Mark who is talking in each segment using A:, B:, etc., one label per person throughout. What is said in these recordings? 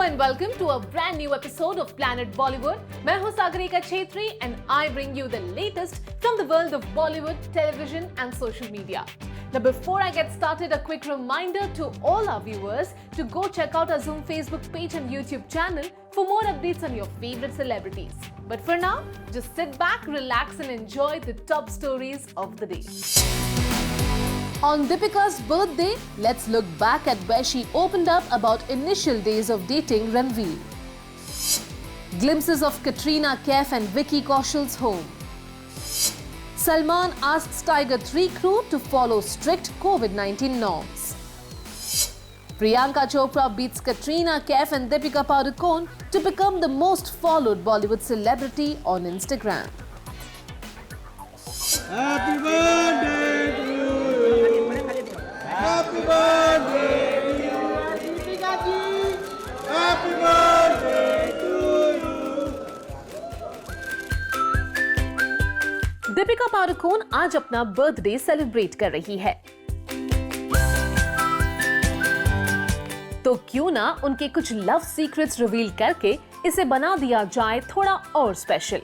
A: and welcome to a brand new episode of Planet Bollywood. मैं हूँ Sagarika Chhetri and I bring you the latest from the world of Bollywood, television and social media. Now before I get started, a quick reminder to all our viewers to go check out our Zoom Facebook page and YouTube channel for more updates on your favorite celebrities. But for now, just sit back, relax and enjoy the top stories of the day. On Deepika's birthday, let's look back at where she opened up about initial days of dating Ranveer. Glimpses of Katrina Kaif and Vicky Kaushal's home. Salman asks Tiger 3 crew to follow strict COVID-19 norms. Priyanka Chopra beats Katrina Kaif and Deepika Padukone to become the most followed Bollywood celebrity on Instagram.
B: Happy birthday to you. Happy birthday to you. Deepika ji. Happy birthday to you.
A: Deepika Padukone आज अपना birthday celebrate कर रही है, तो क्यों ना उनके कुछ लव सीक्रेट्स रिवील करके इसे बना दिया जाए थोड़ा और स्पेशल।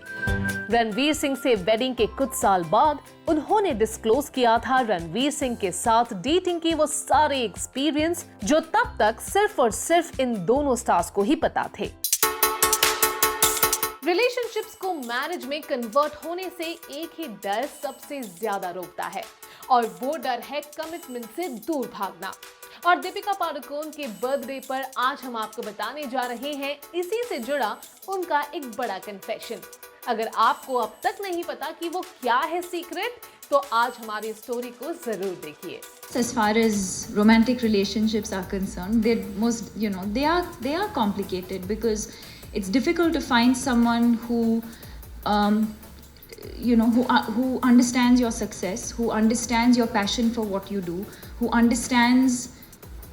A: रणवीर सिंह से वेडिंग के कुछ साल बाद उन्होंने डिस्क्लोज किया था रणवीर सिंह के साथ डेटिंग की वो सारे एक्सपीरियंस जो तब तक सिर्फ और सिर्फ इन दोनों स्टार्स को ही पता थे। रिलेशनशिप्स को मैरिज में कन्वर्ट होने से एक ही डर सबसे ज्यादा रोकता है और वो डर है कमिटमेंट से दूर भागना। और दीपिका पादुकोण के बर्थडे पर आज हम आपको बताने जा रहे हैं इसी से जुड़ा उनका एक बड़ा कन्फेशन। अगर आपको अब तक नहीं पता कि वो क्या है सीक्रेट, तो आज हमारी स्टोरी को जरूर देखिए।
C: As far as romantic relationships are concerned, they are complicated because it's difficult to find someone who understands your success, who understands your passion for what you do, who understands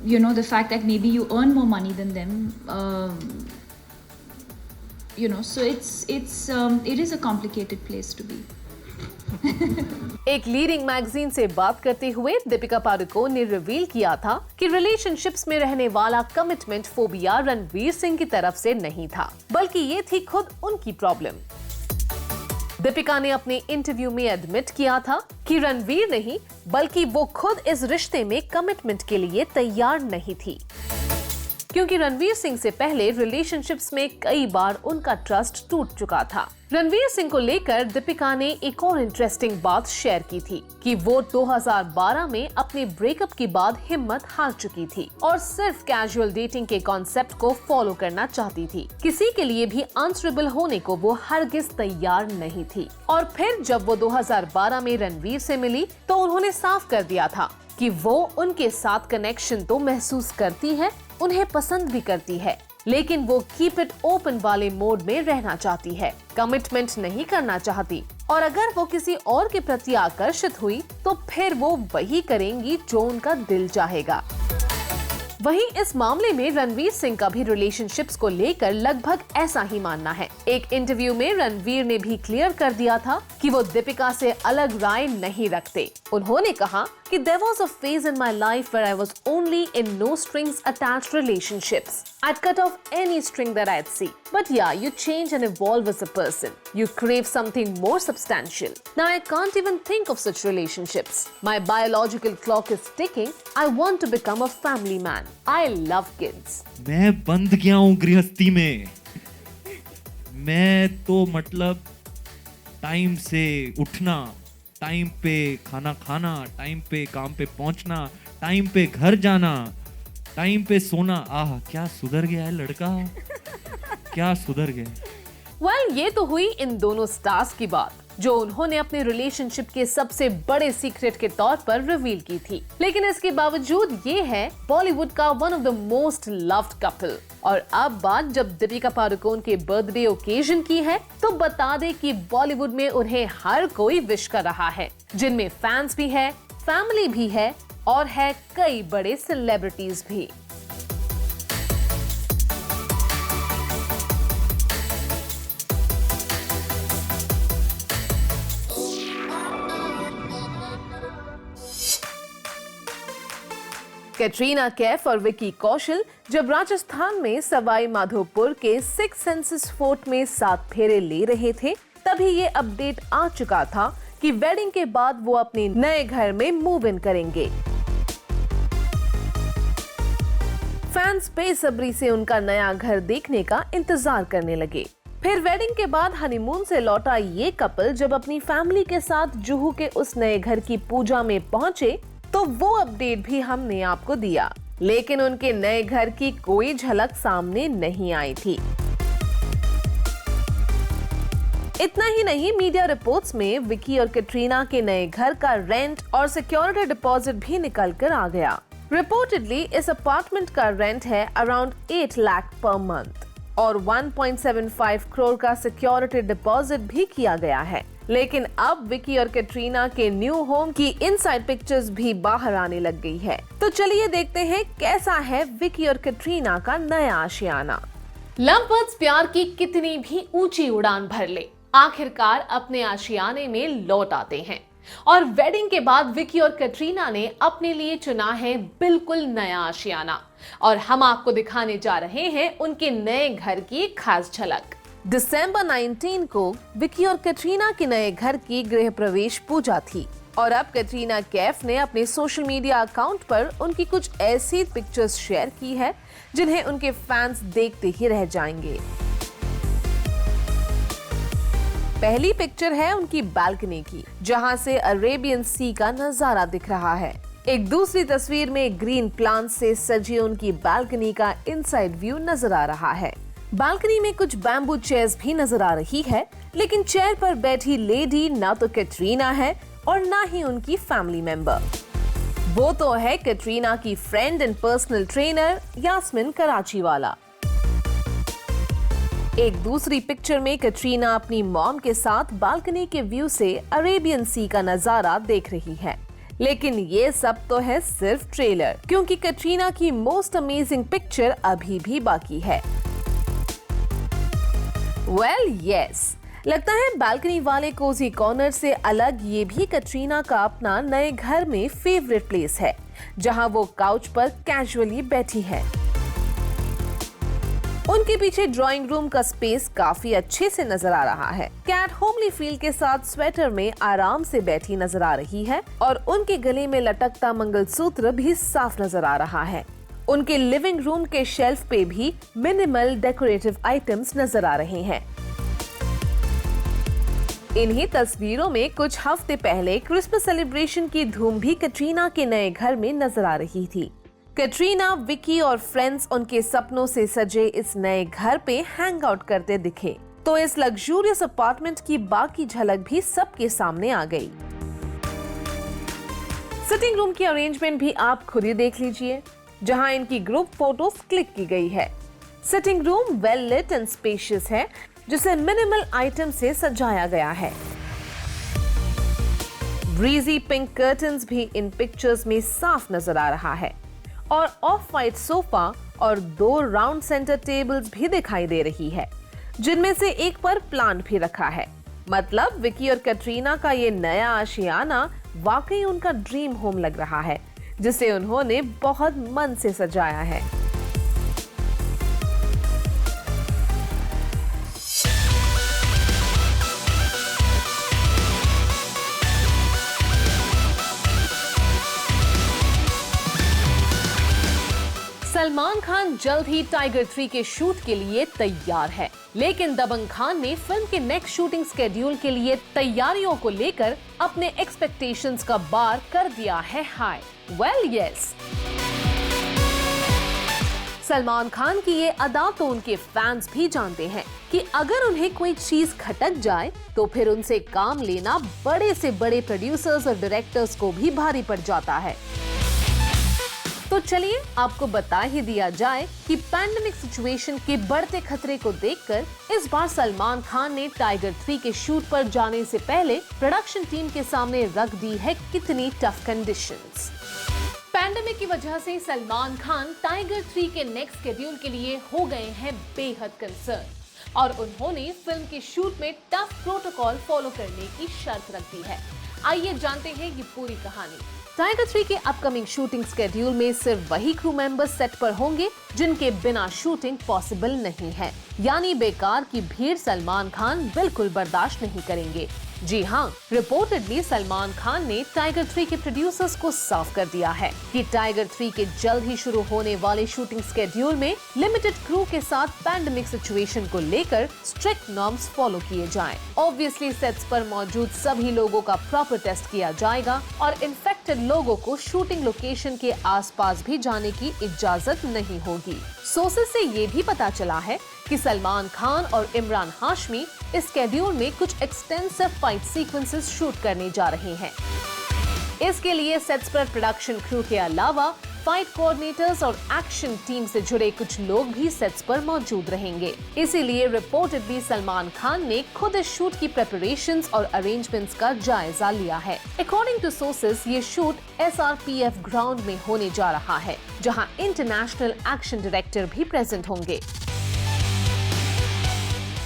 C: the fact that maybe you earn more money than them. So it is a complicated place to be.
A: एक leading magazine से बात करते हुए दीपिका पादुकोण ने reveal किया था कि relationships में रहने वाला कमिटमेंट फोबिया रणवीर सिंह की तरफ से नहीं था, बल्कि ये थी खुद उनकी प्रॉब्लम। दीपिका ने अपने इंटरव्यू में एडमिट किया था कि रणवीर नहीं बल्कि वो खुद इस रिश्ते में कमिटमेंट के लिए तैयार नहीं थी, क्योंकि रणवीर सिंह से पहले रिलेशनशिप्स में कई बार उनका ट्रस्ट टूट चुका था। रणवीर सिंह को लेकर दीपिका ने एक और इंटरेस्टिंग बात शेयर की थी कि वो 2012 में अपने ब्रेकअप के बाद हिम्मत हार चुकी थी और सिर्फ कैजुअल डेटिंग के कॉन्सेप्ट को फॉलो करना चाहती थी। किसी के लिए भी आंसरेबल होने को वो हरगिज तैयार नहीं थी। और फिर जब वो 2012 में रणवीर से मिली तो उन्होंने साफ कर दिया था कि वो उनके साथ कनेक्शन तो महसूस करती है, उन्हें पसंद भी करती है, लेकिन वो कीप इट ओपन वाले मोड में रहना चाहती है, कमिटमेंट नहीं करना चाहती। और अगर वो किसी और के प्रति आकर्षित हुई तो फिर वो वही करेंगी जो उनका दिल चाहेगा। वहीं इस मामले में रणवीर सिंह का भी रिलेशनशिप्स को लेकर लगभग ऐसा ही मानना है। एक इंटरव्यू में रणवीर ने भी क्लियर कर दिया था कि वो दीपिका से अलग राय नहीं रखते। उन्होंने कहा कि there was a phase in my life where I was only in no strings attached relationships. I'd cut off any string that I'd see. But yeah, you change and evolve as a person. You crave something more substantial. Now I can't even think of such relationships. My biological clock is ticking. I want to become a family man. I love kids.
B: मैं बंध गया हूँ गृहस्थी में। मैं तो मतलब time से उठना, टाइम पे खाना खाना, टाइम पे काम पे पहुंचना, टाइम पे घर जाना, टाइम पे सोना। आह, क्या सुधर गया है लड़का, क्या सुधर गया।
A: ये तो हुई इन दोनों स्टार्स की बात जो उन्होंने अपने रिलेशनशिप के सबसे बड़े सीक्रेट के तौर पर रिवील की थी। लेकिन इसके बावजूद ये है बॉलीवुड का one of the most loved couple. और अब बात जब दीपिका पादुकोण के बर्थडे ओकेजन की है, तो बता दे कि बॉलीवुड में उन्हें हर कोई विश कर रहा है, जिनमें फैंस भी है, फैमिली भी है और है कई बड़े सेलिब्रिटीज भी। कैटरीना कैफ और विकी कौशल जब राजस्थान में सवाई माधोपुर के सिक्स सेंसेस फोर्ट में 7 फेरे ले रहे थे, तभी ये अपडेट आ चुका था कि वेडिंग के बाद वो अपने नए घर में मूव इन करेंगे। फैंस बेसब्री से उनका नया घर देखने का इंतजार करने लगे। फिर वेडिंग के बाद हनीमून से लौटा ये कपल जब अपनी फैमिली के साथ जुहू के उस नए घर की पूजा में पहुंचे तो वो अपडेट भी हमने आपको दिया, लेकिन उनके नए घर की कोई झलक सामने नहीं आई थी। इतना ही नहीं, मीडिया रिपोर्ट्स में विकी और कैटरीना के नए घर का रेंट और सिक्योरिटी डिपॉजिट भी निकल कर आ गया। रिपोर्टेडली इस अपार्टमेंट का रेंट है अराउंड 8 लाख पर मंथ और 1.75 करोड़ का सिक्योरिटी डिपॉजिट भी किया गया है। लेकिन अब विकी और कैटरीना के न्यू होम की इनसाइड पिक्चर्स भी बाहर आने लग गई है। तो चलिए देखते हैं कैसा है विकी और कैटरीना का नया आशियाना।
D: लव बर्ड्स प्यार की कितनी भी ऊंची उड़ान भर ले, आखिरकार अपने आशियाने में लौट आते हैं। और वेडिंग के बाद विकी और कैटरीना ने अपने लिए चुना है बिल्कुल नया आशियाना, और हम आपको दिखाने जा रहे हैं उनके नए घर की खास झलक।
A: दिसंबर 19 को विकी और कैटरीना के नए घर की गृह प्रवेश पूजा थी और अब कैटरीना कैफ ने अपने सोशल मीडिया अकाउंट पर उनकी कुछ ऐसी पिक्चर्स शेयर की है जिन्हें उनके फैंस देखते ही रह जाएंगे। पहली पिक्चर है उनकी बालकनी की, जहां से अरेबियन सी का नजारा दिख रहा है। एक दूसरी तस्वीर में ग्रीन प्लांट से सजी उनकी बालकनी का इनसाइड व्यू नजर आ रहा है। बालकनी में कुछ बैम्बू चेयर्स भी नजर आ रही है, लेकिन चेयर पर बैठी लेडी ना तो कैटरीना है और ना ही उनकी फैमिली मेंबर। वो तो है कैटरीना की friend and personal trainer Yasmin Karachi वाला। एक दूसरी पिक्चर में कैटरीना अपनी मॉम के साथ बालकनी के व्यू से अरेबियन सी का नजारा देख रही है। लेकिन ये सब तो है सिर्फ ट्रेलर, क्योंकि कैटरीना की मोस्ट अमेजिंग पिक्चर अभी भी बाकी है। वेल यस, लगता है बालकनी वाले कोजी कॉर्नर से अलग ये भी कैटरीना का अपना नए घर में फेवरेट प्लेस है, जहां वो काउच पर कैजुअली बैठी है। उनके पीछे ड्राइंग रूम का स्पेस काफी अच्छे से नजर आ रहा है। कैट होमली फील के साथ स्वेटर में आराम से बैठी नजर आ रही है और उनके गले में लटकता मंगलसूत्र भी साफ नजर आ रहा है। उनके लिविंग रूम के शेल्फ पे भी मिनिमल डेकोरेटिव आइटम्स नजर आ रहे हैं। इन्हीं तस्वीरों में कुछ हफ्ते पहले क्रिसमस सेलिब्रेशन की धूम भी कैटरीना के नए घर में नजर आ रही थी। कैटरीना, विकी और फ्रेंड्स उनके सपनों से सजे इस नए घर पे हैंग आउट करते दिखे, तो इस लग्जूरियस अपार्टमेंट की बाकी झलक भी सबके सामने आ गई। सिटिंग रूम की अरेंजमेंट भी आप खुद ही देख लीजिए, जहां इनकी ग्रुप फोटोज क्लिक की गई है। Sitting room well lit and spacious है, जिसे मिनिमल आइटम से सजाया गया है। ब्रीजी पिंक कर्टन्स भी इन पिक्चर्स में साफ नजर आ रहा है और ऑफ वाइट सोफा और 2 राउंड सेंटर टेबल्स भी दिखाई दे रही है, जिनमें से एक पर प्लांट भी रखा है। मतलब विकी और कैटरीना का ये नया आशियाना वाकई उनका ड्रीम होम लग रहा है, जिसे उन्होंने बहुत मन से सजाया है।
D: सलमान खान जल्द ही टाइगर 3 के शूट के लिए तैयार है, लेकिन दबंग खान ने फिल्म के नेक्स्ट शूटिंग स्केड्यूल के लिए तैयारियों को लेकर अपने एक्सपेक्टेशंस का बार कर दिया है high. Well yes, Salman Khan की ये अदा तो उनके फैंस भी जानते हैं कि अगर उन्हें कोई चीज खटक जाए तो फिर उनसे काम लेना बड़े से बड़े प्रोड्यूसर्स और डायरेक्टर्स को भी भारी पड़ जाता है। तो चलिए आपको बता ही दिया जाए कि पैंडेमिक सिचुएशन के बढ़ते खतरे को देखकर इस बार सलमान खान ने टाइगर 3 के शूट पर जाने से पहले प्रोडक्शन टीम के सामने रख दी है कितनी टफ कंडीशंस। पैंडेमिक की वजह से सलमान खान टाइगर 3 के नेक्स्ट शेड्यूल के लिए हो गए हैं बेहद कंसर्न और उन्होंने फिल्म के शूट में टफ प्रोटोकॉल फॉलो करने की शर्त रख दी है। आइए जानते हैं ये पूरी कहानी।
A: टाइगर 3 के अपकमिंग शूटिंग स्केड्यूल में सिर्फ वही क्रू मेंबर्स सेट पर होंगे जिनके बिना शूटिंग पॉसिबल नहीं है, यानी बेकार की भीड़ सलमान खान बिल्कुल बर्दाश्त नहीं करेंगे। जी हाँ, रिपोर्टेडली सलमान खान ने टाइगर 3 के प्रोड्यूसर्स को साफ कर दिया है कि टाइगर 3 के जल्द ही शुरू होने वाले शूटिंग स्केड्यूल में लिमिटेड क्रू के साथ पैंडेमिक सिचुएशन को लेकर स्ट्रिक्ट नॉर्म्स फॉलो किए जाएं। ऑब्वियसली सेट्स पर मौजूद सभी लोगों का प्रॉपर टेस्ट किया जाएगा और इन्फेक्टेड लोगों को शूटिंग लोकेशन के आसपास भी जाने की इजाजत नहीं होगी। सोर्सेज से ये भी पता चला है कि सलमान खान और इमरान हाशमी इस स्केड्यूल में कुछ एक्सटेंसिव फाइट सीक्वेंसेस शूट करने जा रहे हैं। इसके लिए सेट्स पर प्रोडक्शन क्रू के अलावा फाइट कोऑर्डिनेटर्स और एक्शन टीम से जुड़े कुछ लोग भी सेट्स पर मौजूद रहेंगे। इसीलिए रिपोर्टेडली सलमान खान ने खुद इस शूट की प्रिपरेशंस और अरेंजमेंट्स का जायजा लिया है। अकॉर्डिंग टू सोर्सेज ये शूट SRPF ग्राउंड में होने जा रहा है, जहां इंटरनेशनल एक्शन डायरेक्टर भी प्रेजेंट होंगे।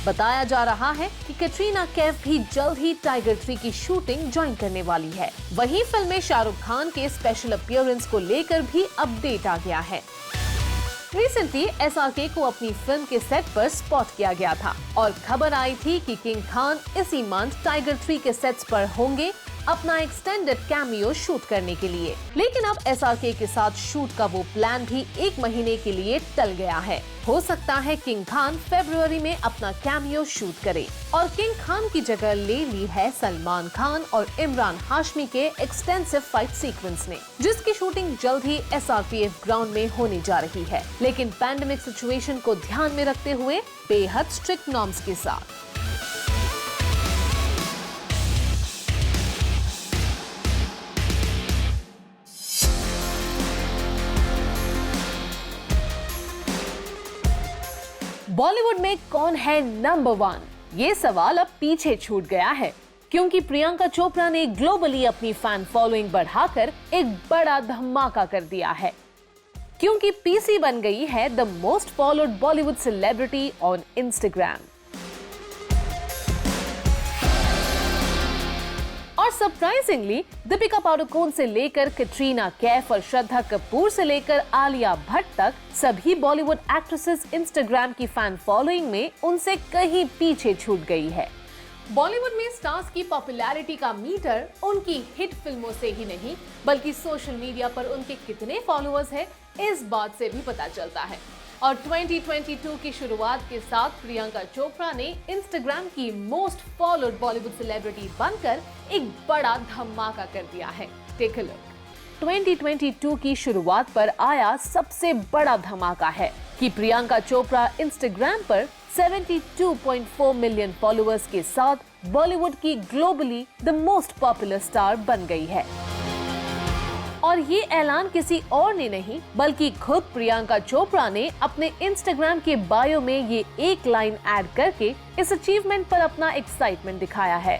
A: बताया जा रहा है कि कैटरीना कैफ भी जल्द ही टाइगर 3 की शूटिंग ज्वाइन करने वाली है। वहीं फिल्म में शाहरुख खान के स्पेशल अपीयरेंस को लेकर भी अपडेट आ गया है। रिसेंटली SRK को अपनी फिल्म के सेट पर स्पॉट किया गया था और खबर आई थी कि किंग खान इसी मंथ टाइगर 3 के सेट्स पर होंगे अपना एक्सटेंडेड कैमियो शूट करने के लिए। लेकिन अब SRK के साथ शूट का वो प्लान भी 1 महीने के लिए टल गया है। हो सकता है किंग खान फरवरी में अपना कैमियो शूट करे और किंग खान की जगह ले ली है सलमान खान और इमरान हाशमी के एक्सटेंसिव फाइट सीक्वेंस ने, जिसकी शूटिंग जल्द ही SRPF ग्राउंड में होने जा रही है, लेकिन पैंडेमिक सिचुएशन को ध्यान में रखते हुए बेहद स्ट्रिक्ट नॉर्म्स के साथ। बॉलीवुड में कौन है नंबर 1? ये सवाल अब पीछे छूट गया है, क्योंकि प्रियंका चोपड़ा ने ग्लोबली अपनी फैन फॉलोइंग बढ़ाकर एक बड़ा धमाका कर दिया है, क्योंकि पीसी बन गई है the most followed Bollywood celebrity on Instagram. और सरप्राइजिंगली दीपिका पादुकोण से लेकर कैटरीना कैफ और श्रद्धा कपूर से लेकर आलिया भट्ट तक सभी बॉलीवुड एक्ट्रेसेस इंस्टाग्राम की फैन फॉलोइंग में उनसे कहीं पीछे छूट गई है। बॉलीवुड में स्टार्स की पॉपुलैरिटी का मीटर उनकी हिट फिल्मों से ही नहीं, बल्कि सोशल मीडिया पर उनके कितने फॉलोअर्स हैं, इस बात से भी पता चलता है। और 2022 की शुरुआत के साथ प्रियंका चोपड़ा ने इंस्टाग्राम की मोस्ट फॉलोड बॉलीवुड सेलिब्रिटी बनकर एक बड़ा धमाका कर दिया है। Take a look. 2022 की शुरुआत पर आया सबसे बड़ा धमाका है कि प्रियंका चोपड़ा इंस्टाग्राम पर 72.4 मिलियन फॉलोअर्स के साथ बॉलीवुड की globally the most popular star बन गई है। और ये ऐलान किसी और ने नहीं, बल्कि खुद प्रियंका चोपड़ा ने अपने इंस्टाग्राम के बायो में ये एक लाइन ऐड करके इस अचीवमेंट पर अपना एक्साइटमेंट दिखाया है।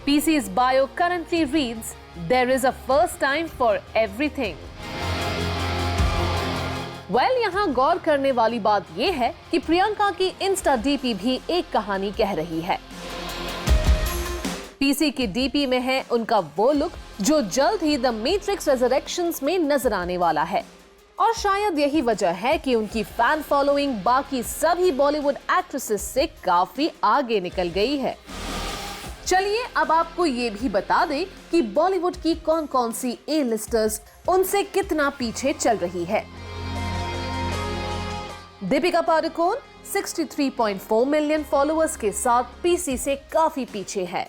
A: PC's bio currently reads, "There is a first time for everything." यहाँ गौर करने वाली बात ये है कि प्रियंका की इंस्टा डीपी भी एक कहानी कह रही है। पीसी की डीपी में है उनका वो लुक जो जल्द ही द मैट्रिक्स रेजरेक्शंस में नजर आने वाला है, और शायद यही वजह है कि उनकी फैन फॉलोइंग बाकी सभी बॉलीवुड एक्ट्रेसेस से काफी आगे निकल गई है। चलिए अब आपको ये भी बता दें कि बॉलीवुड की कौन कौन सी ए लिस्टर्स उनसे कितना पीछे चल रही है। दीपिका पादुकोण 63.4 मिलियन फॉलोअर्स के साथ पीसी से काफी पीछे है।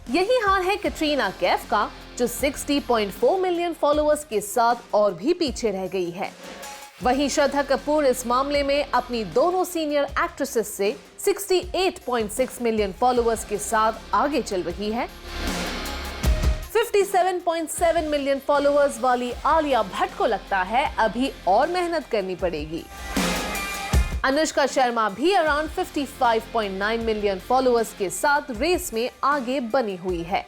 A: यही हाल है कैटरीना कैफ का, जो 60.4 मिलियन फॉलोअर्स के साथ और भी पीछे रह गई है। वहीं श्रद्धा कपूर इस मामले में अपनी दोनों सीनियर एक्ट्रेसेस से 68.6 मिलियन फॉलोअर्स के साथ आगे चल रही है। 57.7 मिलियन फॉलोअर्स वाली आलिया भट्ट को लगता है अभी और मेहनत करनी पड़ेगी। अनुष्का शर्मा भी अराउंड 55.9 मिलियन फॉलोअर्स के साथ रेस में आगे बनी हुई है।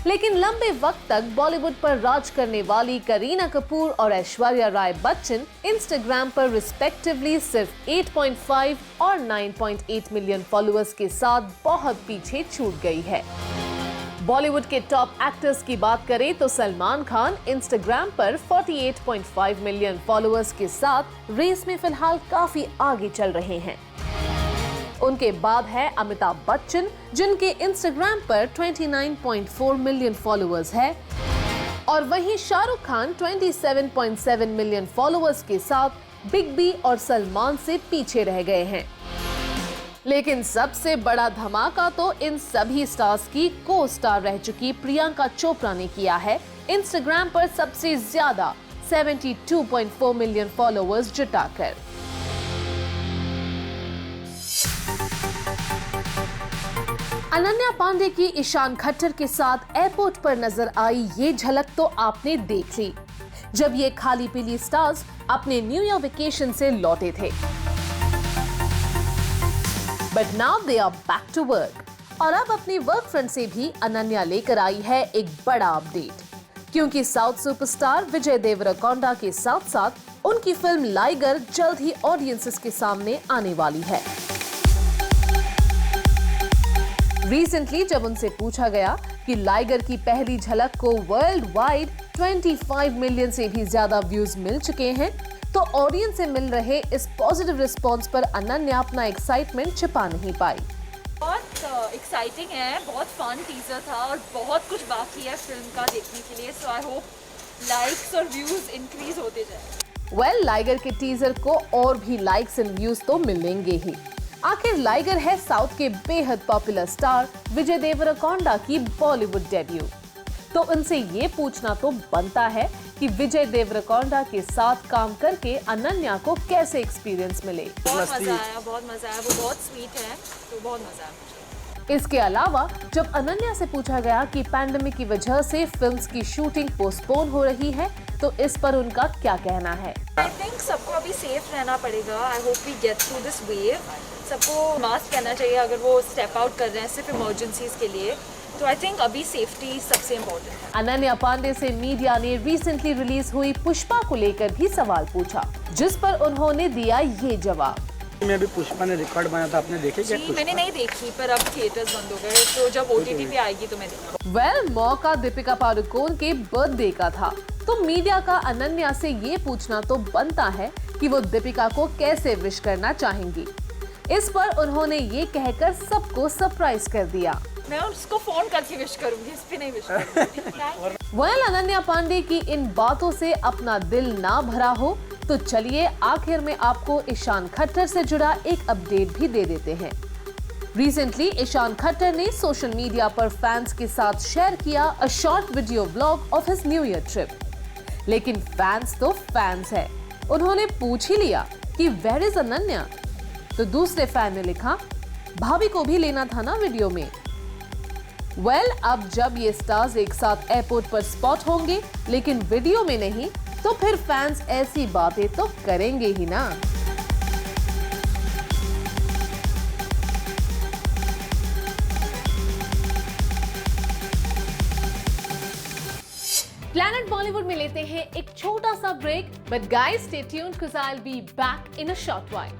A: लेकिन लंबे वक्त तक बॉलीवुड पर राज करने वाली करीना कपूर और ऐश्वर्या राय बच्चन इंस्टाग्राम पर रिस्पेक्टिवली सिर्फ 8.5 और 9.8 मिलियन फॉलोअर्स के साथ बहुत पीछे छूट गई है। बॉलीवुड के टॉप एक्टर्स की बात करें तो सलमान खान इंस्टाग्राम पर 48.5 मिलियन फॉलोअर्स के साथ रेस में फिलहाल काफी आगे चल रहे हैं। उनके बाद है अमिताभ बच्चन, जिनके इंस्टाग्राम पर 29.4 मिलियन फॉलोअर्स है, और वहीं शाहरुख खान 27.7 मिलियन फॉलोअर्स के साथ बिग बी और सलमान से पीछे रह गए हैं। लेकिन सबसे बड़ा धमाका तो इन सभी स्टार्स की को स्टार रह चुकी प्रियंका चोपड़ा ने किया है, इंस्टाग्राम पर सबसे ज्यादा 72.4 मिलियन फॉलोअर्स जुटाकर। अनन्या पांडे की ईशान खट्टर के साथ एयरपोर्ट पर नजर आई ये झलक तो आपने देख ली, जब ये खाली पीली स्टार्स अपने न्यू ईयर वेकेशन से लौटे थे। But now they are back to work, और अब अपनी वर्क फ्रंट से भी अनन्या लेकर आई है एक बड़ा अपडेट, क्योंकि साउथ सुपरस्टार विजय देवरकोंडा के साथ साथ उनकी फिल्म लाइगर जल्द ही ऑडियंसेस के सामने आने वाली है। रिसेंटली जब उनसे पूछा गया कि लाइगर की पहली झलक को वर्ल्ड वाइड 25 मिलियन से भी ज्यादा व्यूज मिल चुके हैं, तो ऑडियंस से मिल रहे इस पॉजिटिव रिस्पांस पर अनन्या अपना एक्साइटमेंट छिपा नहीं पाई।
E: बहुत एक्साइटिंग है, बहुत फन टीजर था और बहुत कुछ बाकी है फिल्म का देखने के लिए, सो आई होप लाइक्स और व्यूज इंक्रीज होते जाए।
A: वेल, लाइगर के टीजर को और भी लाइक्स एंड व्यूज तो मिलेंगे ही। आखिर लाइगर है साउथ के बेहद पॉपुलर स्टार विजय देवरकोंडा की बॉलीवुड डेब्यू, तो उनसे ये पूछना तो बनता है कि विजय देवरकोंडा के साथ काम करके अनन्या को कैसे एक्सपीरियंस मिले।
E: बहुत मजा आया, वो बहुत स्वीट है, तो बहुत मजा आया।
A: इसके अलावा जब अनन्या से पूछा गया कि पैंडेमिक की वजह से फिल्म्स की शूटिंग पोस्टपोन हो रही है, तो इस पर उनका क्या कहना है?
E: आई थिंक सबको अभी सेफ रहना पड़ेगा। I hope we get through this wave. सबको मास्क पहनना चाहिए अगर वो स्टेप आउट कर रहे हैं सिर्फ इमरजेंसीज के लिए, तो आई थिंक अभी सेफ्टी सबसे इम्पोर्टेंट है।
A: अनन्या पांडे से मीडिया ने रिसेंटली रिलीज हुई पुष्पा को लेकर भी सवाल पूछा, जिस पर उन्होंने दिया ये जवाब।
F: में भी पुष्पा ने रिकॉर्ड बनाया था, आपने देखे क्या?
E: जी मैंने नहीं देखी, पर अब थिएटर्स बंद हो गए, तो जब OTT पे आएगी तो मैं देखूंगी।
A: वेल, मौका दीपिका पादुकोण के बर्थडे का था, तो मीडिया का अनन्या से ये पूछना तो बनता है कि वो दीपिका को कैसे विश करना चाहेंगी। इस पर उन्होंने ये कहकर सबको सरप्राइज कर दिया,
E: मैं उसको फोन करके विश करूंगी, इस पे नहीं विश करूंगी।
A: वेल, अनन्या पांडे की इन बातों से अपना दिल ना भरा हो तो चलिए आखिर में आपको ईशान खट्टर से जुड़ा एक अपडेट भी दे देते हैं। रिसेंटली ईशान खट्टर ने सोशल मीडिया पर फैंस के साथ शेयर किया a short video vlog of his new year trip. लेकिन फैंस तो फैंस है, उन्होंने पूछ ही लिया कि वेयर इज अनन्या, तो दूसरे फैन ने लिखा भाभी को भी लेना था ना वीडियो में। वेल, अब जब ये स्टार्स एक साथ एयरपोर्ट पर स्पॉट होंगे लेकिन वीडियो में नहीं, तो फिर फैंस ऐसी बातें तो करेंगे ही ना। प्लैनेट बॉलीवुड में लेते हैं एक छोटा सा break, but guys stay tuned because I will be back in a short while.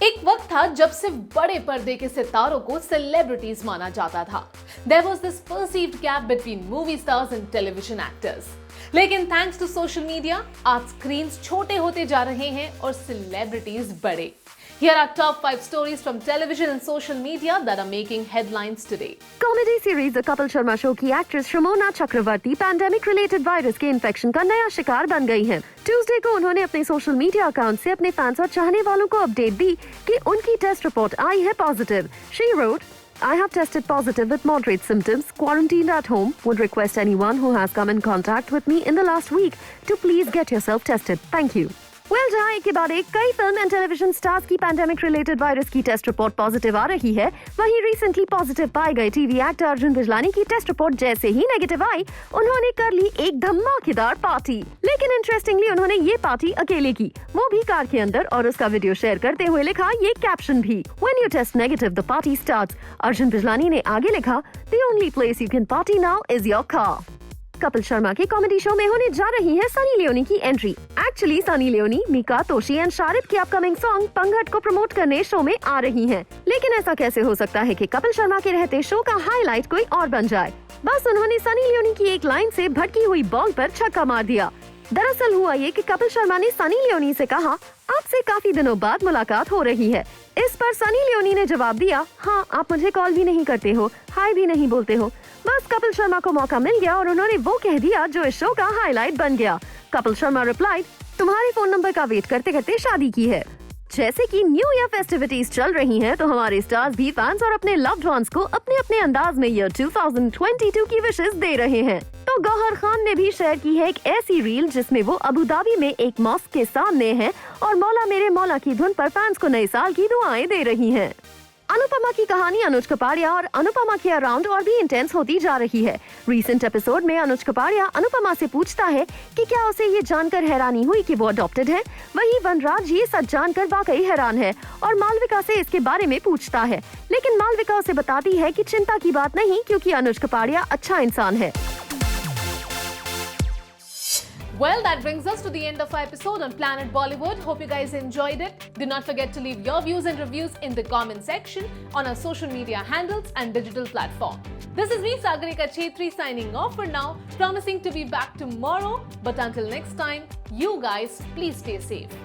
A: एक वक्त था जब सिर्फ बड़े पर्दे के सितारों को सेलिब्रिटीज माना जाता था। There was this perceived gap between movie stars and television actors. लेकिन थैंक्स टू सोशल मीडिया आज स्क्रीन्स छोटे होते जा रहे हैं और सेलिब्रिटीज बड़े। Here are top 5 stories from television and social media that are making headlines today.
G: Comedy series the Kapil Sharma show की एक्ट्रेस शमोना चक्रवर्ती पैंडेमिक रिलेटेड वायरस के इन्फेक्शन का नया शिकार बन गई हैं। ट्यूसडे को उन्होंने अपने सोशल मीडिया अकाउंट से अपने फैंस और चाहने वालों को अपडेट दी कि उनकी टेस्ट रिपोर्ट आई है positive. She wrote, I have tested positive with moderate symptoms, quarantined at home, would request anyone who has come in contact with me in the last week to please get yourself tested. Thank you. Well, जहां एक के बाद एक कई film and television stars की pandemic related virus की test report positive आ रही है, वहीं रिसेंटली पॉजिटिव पाए गए टीवी एक्टर अर्जुन बिजलानी की टेस्ट रिपोर्ट जैसे ही नेगेटिव आई, उन्होंने कर ली एक धमाकेदार पार्टी। लेकिन इंटरेस्टिंगली उन्होंने ये पार्टी अकेले की, वो भी कार के अंदर, और उसका वीडियो शेयर करते हुए लिखा ये कैप्शन भी, When you test negative, the party starts. Arjun Bijlani ने आगे लिखा, The only place you can party now is your car. Kapil Sharma के कॉमेडी शो में होने जा रही है सनी लियोनी की entry. Actor actually Sunny Leone, Mika, Toshi and Sharib की अपकमिंग सॉन्ग पंघट को प्रमोट करने शो में आ रही हैं। लेकिन ऐसा कैसे हो सकता है कि कपिल शर्मा के रहते शो का हाईलाइट कोई और बन जाए। बस उन्होंने सनी लियोनी की एक लाइन से भटकी हुई बॉल पर छक्का मार दिया। दरअसल हुआ ये कि कपिल शर्मा ने सनी लियोनी से कहा, आपसे काफी दिनों बाद मुलाकात हो रही है। इस पर सनी लियोनी ने जवाब दिया, हाँ आप मुझे कॉल भी नहीं करते हो, हाय भी नहीं बोलते हो। बस कपिल शर्मा को मौका मिल गया और उन्होंने वो कह दिया जो इस शो का हाईलाइट बन गया। कपिल शर्मा रिप्लाइड, तुम्हारे फोन नंबर का वेट करते करते शादी की है। जैसे कि न्यू ईयर फेस्टिविटीज चल रही हैं, तो हमारे स्टार्स भी फैंस और अपने लव्ड वंस को अपने अपने अंदाज में ईयर 2022 की विशेस दे रहे हैं। तो गौहर खान ने भी शेयर की है एक ऐसी रील जिसमें वो अबू धाबी में एक मॉस्क के सामने हैं और मौला मेरे मौला की धुन पर फैंस को नए साल की दुआएं दे रही हैं। अनुपमा की कहानी अनुज कपाड़िया और अनुपमा के अराउंड और भी इंटेंस होती जा रही है। रीसेंट एपिसोड में अनुज कपाड़िया अनुपमा से पूछता है कि क्या उसे ये जानकर हैरानी हुई कि वो अडॉप्टेड है। वहीं वनराज ये सच जानकर वाकई हैरान है और मालविका से इसके बारे में पूछता है, लेकिन मालविका उसे बताती है कि चिंता की बात नहीं, क्योंकि अनुज कपाड़िया अच्छा इंसान है।
A: Well, that brings us to the end of our episode on Planet Bollywood. Hope you guys enjoyed it. Do not forget to leave your views and reviews in the comment section on our social media handles and digital platform. This is me, Sagarika Chetri, signing off for now, promising to be back tomorrow. But until next time, you guys, please stay safe.